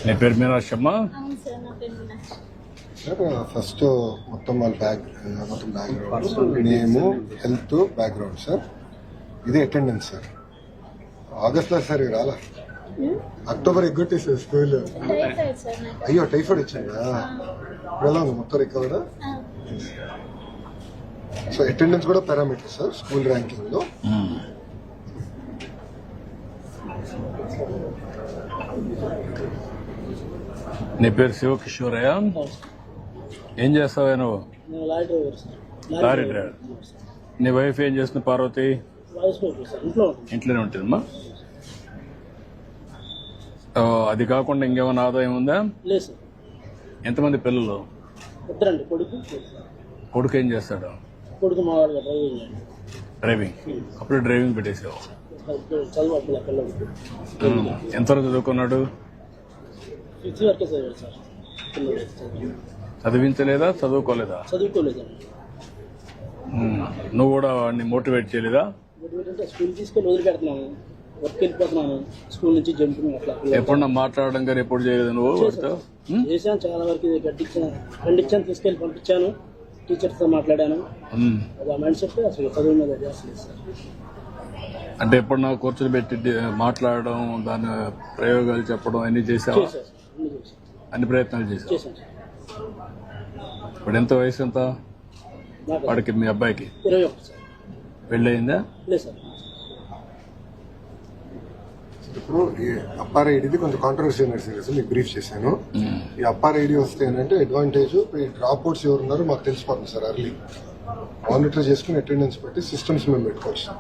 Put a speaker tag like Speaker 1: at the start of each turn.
Speaker 1: నీ పేరు మీనాక్షమ్మ?
Speaker 2: అవును సార్, నా పేరు మీనాక్షి.
Speaker 3: సార్ ఫస్ట్ మొత్తం వాళ్ళ బ్యాక్గ్రౌండ్ నేము హెల్త్ బ్యాక్గ్రౌండ్ సార్. ఇది అటెండెన్స్ సార్. ఆగస్ట్లో సార్ ఇవి రాలా, అక్టోబర్ ఎగ్గొట్టేసారు స్కూల్.
Speaker 2: టైఫాయిడ్ సార్ నాకు.
Speaker 3: అయ్యో టైఫాయిడ్ వచ్చిందా? ఇప్పుడు ఎలా ఉంది మొత్తం రికవర్? సో అటెండెన్స్ కూడా పారామీటర్ సార్ స్కూల్ ర్యాంకింగ్ లో.
Speaker 1: నీ పేరు శివకిషోరయ్య? ఏం చేస్తావా నువ్వు? Lorry driver. నీ వైఫ్ ఏం చేస్తుంది పార్వతి? ఇంట్లోనే ఉంటుందమ్మా. అది కాకుండా ఇంకేమైనా ఆదాయం ఉందా?
Speaker 4: లేదు సార్.
Speaker 1: ఎంతమంది పిల్లలు?
Speaker 4: ఇద్దరండి,
Speaker 1: కొడుకు ఏం చేస్తాడు?
Speaker 4: కొడుకు మావాడుగా
Speaker 1: డ్రైవింగ్. అప్పుడు డ్రైవింగ్ పెట్టేసావు.
Speaker 4: చదువు పిల్లలకి.
Speaker 1: ఎంతవరకు చదువుకున్నాడు?
Speaker 4: 5th వరకే చదివాడు సార్.
Speaker 1: చదివించలేదా? చదువుకోలేదా?
Speaker 4: చదువుకోలేదండి.
Speaker 1: నువ్వు కూడా వాడిని మోటివేట్ చేయలేదా?
Speaker 4: అంటే స్కూల్ తీసుకెళ్ళి వదిలిపెడుతున్నాను, వర్క్ వెళ్ళిపోతున్నాను, స్కూల్ నుంచి జంపింగ్ అట్లా.
Speaker 1: ఎప్పుడన్నా మాట్లాడడం కానీ ఎప్పుడు చేయలేదు నువ్వు వాడితో?
Speaker 4: చేశాను చాలా వరకు. ఖండించాను, తీసుకెళ్ళి పంపించాను, టీచర్స్తో మాట్లాడాను. అది ఆ మైండ్ సెట్ అసలు చదువు మీద చేస్తలేదు సార్.
Speaker 1: అంటే ఎప్పుడు నాకు కూర్చొని పెట్టి మాట్లాడడం, దాని ప్రయోగాలు చెప్పడం అన్ని చేసావా? అన్ని ప్రయత్నాలు చేసావు. ఇప్పుడు ఎంత వయసు ఎంత వాడికి, మీ అబ్బాయికి?
Speaker 4: 21 సార్.
Speaker 1: పెళ్ళయిందా?
Speaker 4: లేదు సార్.
Speaker 3: ఇప్పుడు ఈ అప్పార్ ఐడిది కొంచెం కాంట్రవర్సీ సీరియస్ మీకు బ్రీఫ్ చేశాను. ఈ అప్పార్ ఐడి వస్తే ఏంటంటే అడ్వాంటేజ్, ఈ డ్రాప్ అవుట్స్ ఎవరున్నారో మాకు తెలిసిపోతుంది సార్. అర్లీ మానిటర్ చేసుకుని అటెండెన్స్ పెట్టి సిస్టమ్స్ మేము పెట్టుకోవచ్చు.